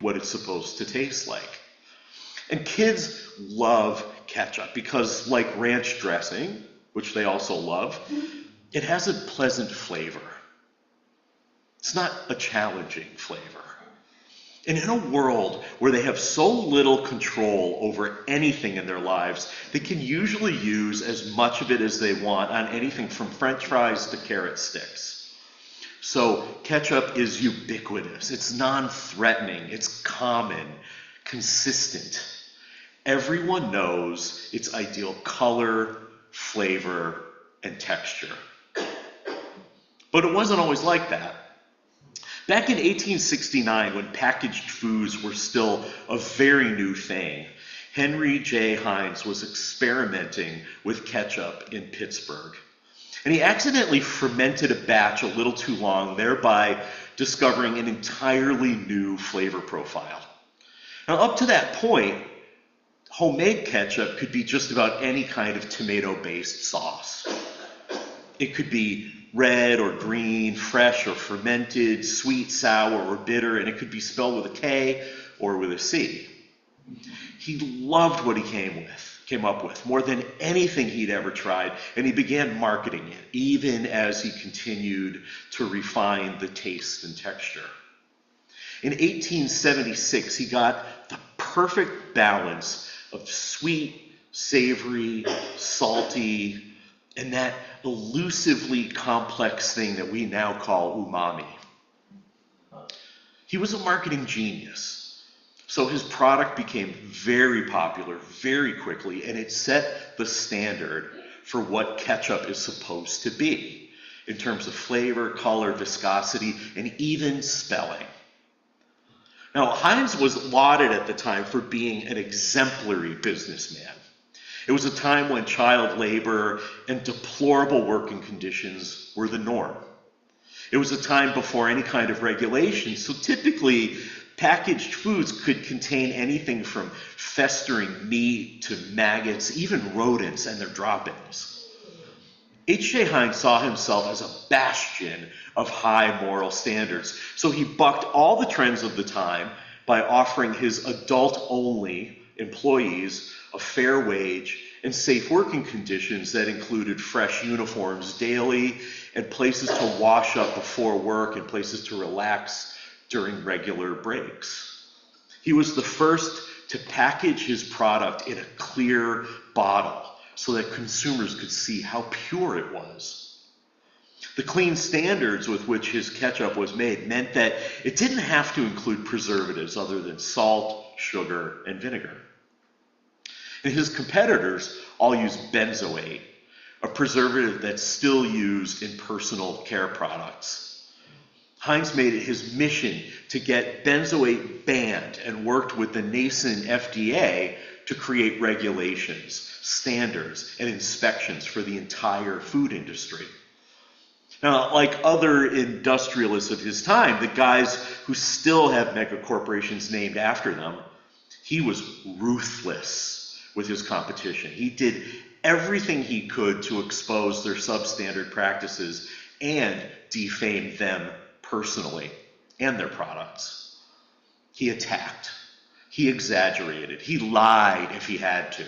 what it's supposed to taste like. And kids love ketchup because, like ranch dressing, which they also love, it has a pleasant flavor. It's not a challenging flavor. And in a world where they have so little control over anything in their lives, they can usually use as much of it as they want on anything from French fries to carrot sticks. So ketchup is ubiquitous, it's non-threatening, it's common, consistent. Everyone knows its ideal color, flavor, and texture. But it wasn't always like that. Back in 1869, when packaged foods were still a very new thing, Henry J. Heinz was experimenting with ketchup in Pittsburgh. And he accidentally fermented a batch a little too long, thereby discovering an entirely new flavor profile. Now, up to that point, homemade ketchup could be just about any kind of tomato-based sauce. It could be red or green, fresh or fermented, sweet, sour, or bitter, and it could be spelled with a K or with a C. He loved what he came up with more than anything he'd ever tried, and he began marketing it, even as he continued to refine the taste and texture. In 1876, he got the perfect balance of sweet, savory, salty, and that elusively complex thing that we now call umami. He was a marketing genius, so his product became very popular very quickly, and it set the standard for what ketchup is supposed to be in terms of flavor, color, viscosity, and even spelling. Now, Heinz was lauded at the time for being an exemplary businessman. It was a time when child labor and deplorable working conditions were the norm. It was a time before any kind of regulation, so typically packaged foods could contain anything from festering meat to maggots, even rodents and their droppings. H.J. Heinz saw himself as a bastion of high moral standards, so he bucked all the trends of the time by offering his adult-only employees a fair wage and safe working conditions that included fresh uniforms daily and places to wash up before work and places to relax during regular breaks. He was the first to package his product in a clear bottle so that consumers could see how pure it was. The clean standards with which his ketchup was made meant that it didn't have to include preservatives other than salt, sugar, and vinegar. And his competitors all used benzoate, a preservative that's still used in personal care products. Heinz made it his mission to get benzoate banned and worked with the nascent FDA to create regulations, standards, and inspections for the entire food industry. Now, like other industrialists of his time, the guys who still have mega corporations named after them, he was ruthless with his competition. He did everything he could to expose their substandard practices and defame them personally and their products. He attacked. He exaggerated. He lied if he had to.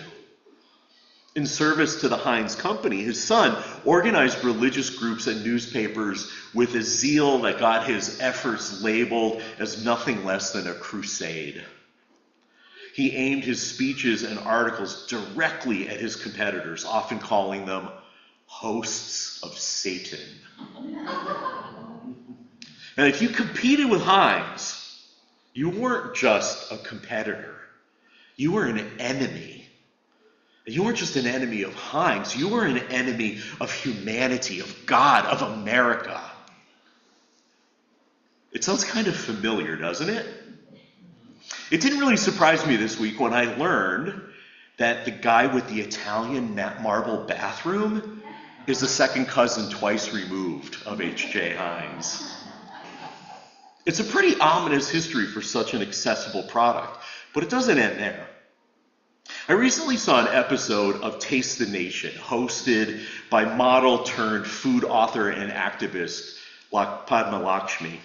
In service to the Heinz company, his son organized religious groups and newspapers with a zeal that got his efforts labeled as nothing less than a crusade. He aimed his speeches and articles directly at his competitors, often calling them hosts of Satan. And if you competed with Heinz, you weren't just a competitor. You were an enemy. You weren't just an enemy of Heinz. You were an enemy of humanity, of God, of America. It sounds kind of familiar, doesn't it? It didn't really surprise me this week when I learned that the guy with the Italian marble bathroom is the second cousin twice removed of H.J. Heinz. It's a pretty ominous history for such an accessible product, but it doesn't end there. I recently saw an episode of Taste the Nation, hosted by model turned food author and activist Padma Lakshmi.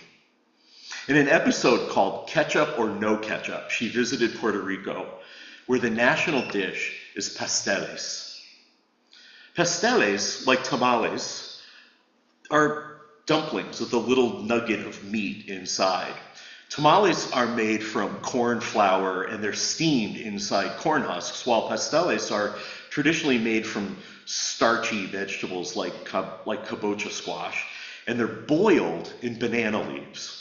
In an episode called Ketchup or No Ketchup, she visited Puerto Rico, where the national dish is pasteles. Pasteles, like tamales, are dumplings with a little nugget of meat inside. Tamales are made from corn flour and they're steamed inside corn husks, while pasteles are traditionally made from starchy vegetables like kabocha squash, and they're boiled in banana leaves.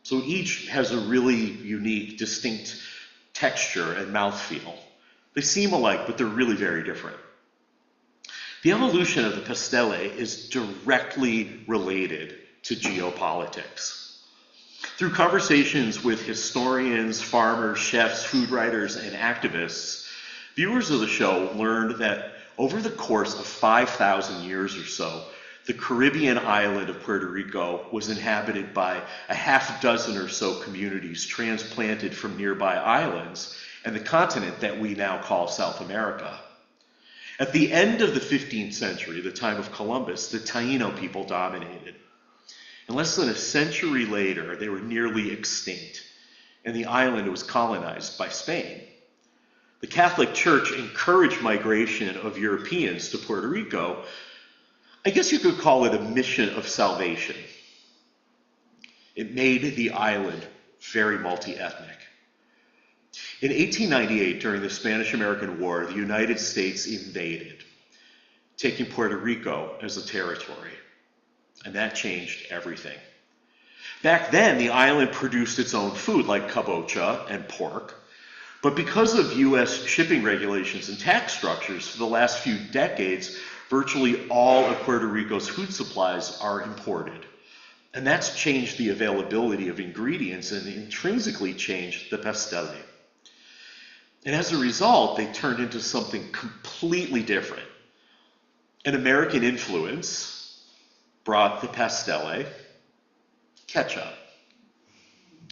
So each has a really unique, distinct texture and mouthfeel. They seem alike, but they're really very different. The evolution of the pastele is directly related to geopolitics. Through conversations with historians, farmers, chefs, food writers, and activists, viewers of the show learned that over the course of 5,000 years or so, the Caribbean island of Puerto Rico was inhabited by a half dozen or so communities transplanted from nearby islands and the continent that we now call South America. At the end of the 15th century, the time of Columbus, the Taino people dominated. And less than a century later, they were nearly extinct, and the island was colonized by Spain. The Catholic Church encouraged migration of Europeans to Puerto Rico. I guess you could call it a mission of salvation. It made the island very multi-ethnic. In 1898, during the Spanish-American War, the United States invaded, taking Puerto Rico as a territory. And that changed everything. Back then, the island produced its own food, like kabocha and pork. But because of U.S. shipping regulations and tax structures, for the last few decades, virtually all of Puerto Rico's food supplies are imported. And that's changed the availability of ingredients and intrinsically changed the pastele. And as a result, they turned into something completely different. An American influence brought the pastele ketchup.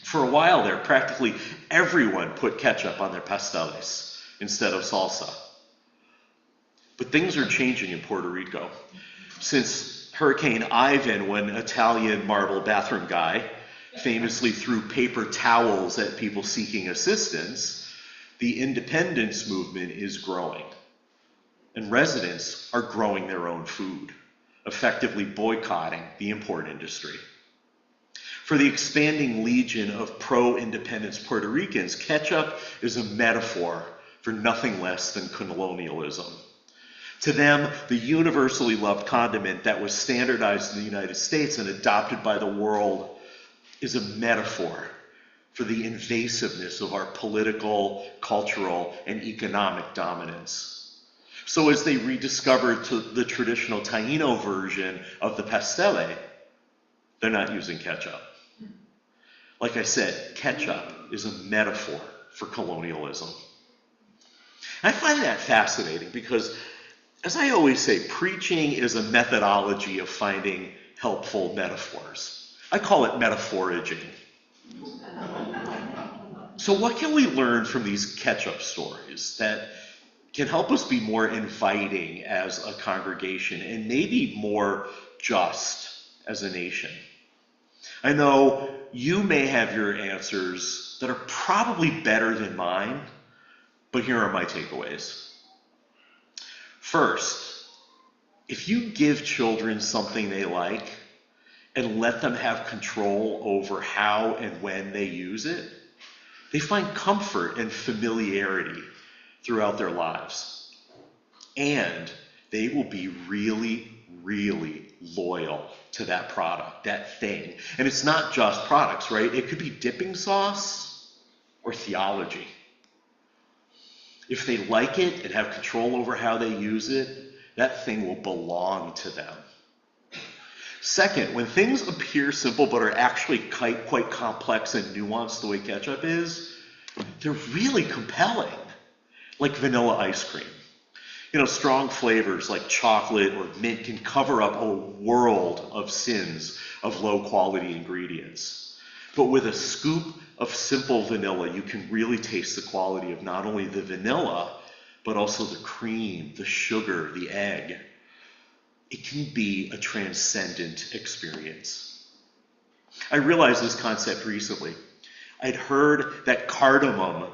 For a while there, practically everyone put ketchup on their pasteles instead of salsa. But things are changing in Puerto Rico. Since Hurricane Ivan, when Italian marble bathroom guy famously threw paper towels at people seeking assistance, the independence movement is growing. And residents are growing their own food, effectively boycotting the import industry. For the expanding legion of pro-independence Puerto Ricans, ketchup is a metaphor for nothing less than colonialism. To them, the universally loved condiment that was standardized in the United States and adopted by the world is a metaphor for the invasiveness of our political, cultural, and economic dominance. So as they rediscovered the traditional Taino version of the pastele, they're not using ketchup. Like I said, ketchup is a metaphor for colonialism. I find that fascinating because, as I always say, preaching is a methodology of finding helpful metaphors. I call it metaphoraging. So what can we learn from these ketchup stories that can help us be more inviting as a congregation and maybe more just as a nation? I know you may have your answers that are probably better than mine, but here are my takeaways. First, if you give children something they like and let them have control over how and when they use it, they find comfort and familiarity throughout their lives. And they will be really, really loyal to that product, that thing. And it's not just products, right? It could be dipping sauce or theology. If they like it and have control over how they use it, that thing will belong to them. Second, when things appear simple but are actually quite complex and nuanced the way ketchup is, they're really compelling, like vanilla ice cream. You know, strong flavors like chocolate or mint can cover up a world of sins of low-quality ingredients. But with a scoop of simple vanilla, you can really taste the quality of not only the vanilla, but also the cream, the sugar, the egg. It can be a transcendent experience. I realized this concept recently. I'd heard that cardamom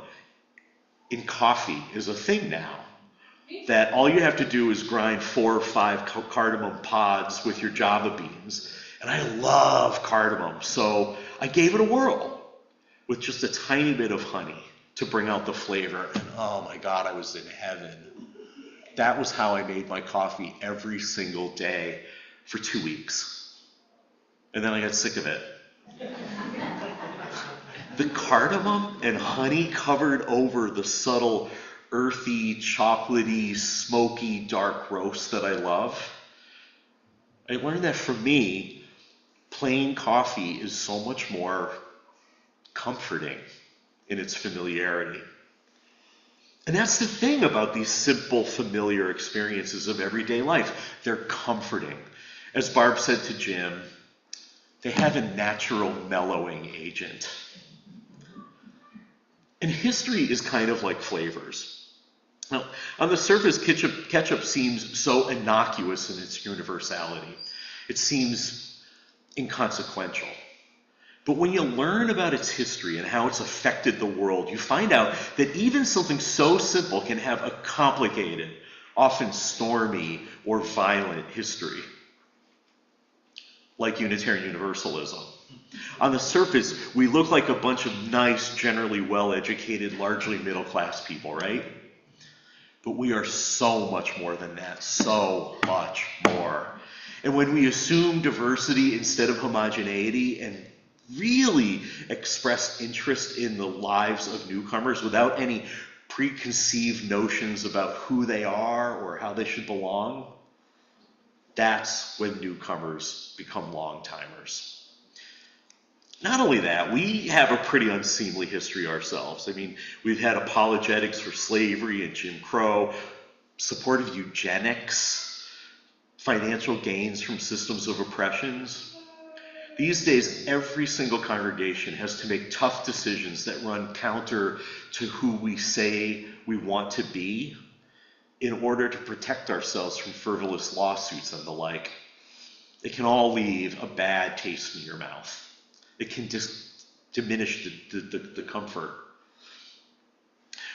in coffee is a thing now. That all you have to do is grind 4 or 5 cardamom pods with your Java beans. And I love cardamom, so I gave it a whirl with just a tiny bit of honey to bring out the flavor. And oh my God, I was in heaven. That was how I made my coffee every single day for 2 weeks. And then I got sick of it. The cardamom and honey covered over the subtle, earthy, chocolatey, smoky, dark roast that I love. I learned that for me, plain coffee is so much more comforting in its familiarity. And that's the thing about these simple, familiar experiences of everyday life. They're comforting. As Barb said to Jim, they have a natural mellowing agent. And history is kind of like flavors. Now, on the surface, ketchup seems so innocuous in its universality. It seems inconsequential. But when you learn about its history and how it's affected the world, you find out that even something so simple can have a complicated, often stormy or violent history. Like Unitarian Universalism. On the surface, we look like a bunch of nice, generally well-educated, largely middle-class people, right? But we are so much more than that, so much more. And when we assume diversity instead of homogeneity and really express interest in the lives of newcomers without any preconceived notions about who they are or how they should belong, that's when newcomers become long-timers. Not only that, we have a pretty unseemly history ourselves. I mean, we've had apologetics for slavery and Jim Crow, support of eugenics, financial gains from systems of oppressions. These days, every single congregation has to make tough decisions that run counter to who we say we want to be in order to protect ourselves from frivolous lawsuits and the like. It can all leave a bad taste in your mouth. It can just diminish the comfort.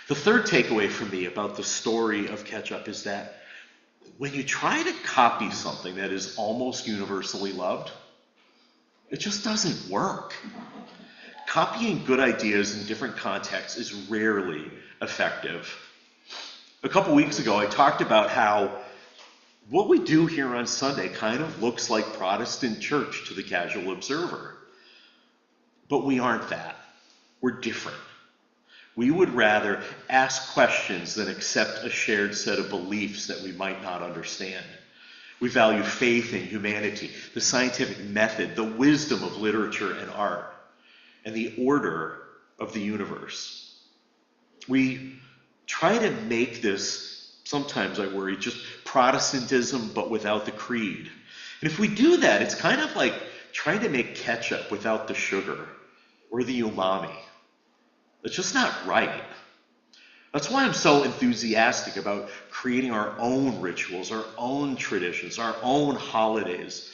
The third takeaway for me about the story of ketchup is that when you try to copy something that is almost universally loved, it just doesn't work. Copying good ideas in different contexts is rarely effective. A couple weeks ago, I talked about how what we do here on Sunday kind of looks like Protestant church to the casual observer. But we aren't that. We're different. We would rather ask questions than accept a shared set of beliefs that we might not understand. We value faith and humanity, the scientific method, the wisdom of literature and art, and the order of the universe. We try to make this, sometimes I worry, just Protestantism but without the creed. And if we do that, it's kind of like trying to make ketchup without the sugar or the umami. It's just not right. That's why I'm so enthusiastic about creating our own rituals, our own traditions, our own holidays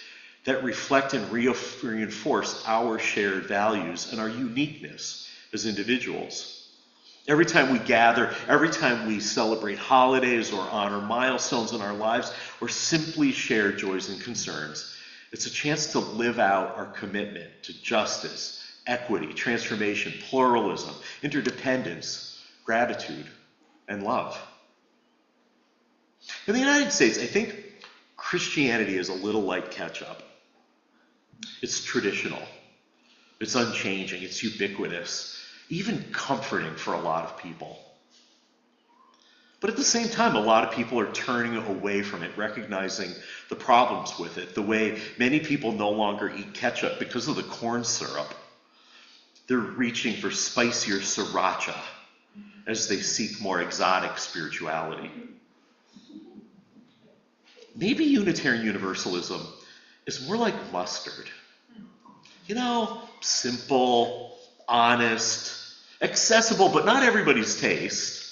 that reflect and reinforce our shared values and our uniqueness as individuals. Every time we gather, every time we celebrate holidays or honor milestones in our lives, or simply share joys and concerns, it's a chance to live out our commitment to justice, equity, transformation, pluralism, interdependence, gratitude, and love. In the United States, I think Christianity is a little like ketchup. It's traditional, it's unchanging, it's ubiquitous, even comforting for a lot of people. But at the same time, a lot of people are turning away from it, recognizing the problems with it, the way many people no longer eat ketchup because of the corn syrup. They're reaching for spicier sriracha as they seek more exotic spirituality. Maybe Unitarian Universalism is more like mustard. You know, simple, honest, accessible, but not everybody's taste.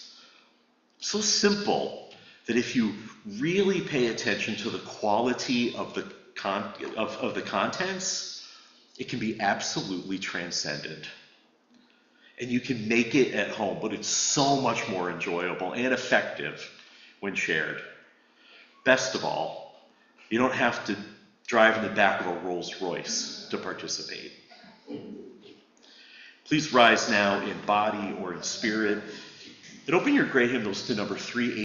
So simple that if you really pay attention to the quality of the contents, It can be absolutely transcendent. And you can make it at home, but it's so much more enjoyable and effective when shared. Best of all, you don't have to drive in the back of a Rolls Royce to participate. Please rise now in body or in spirit and open your gray hymnals to number 380.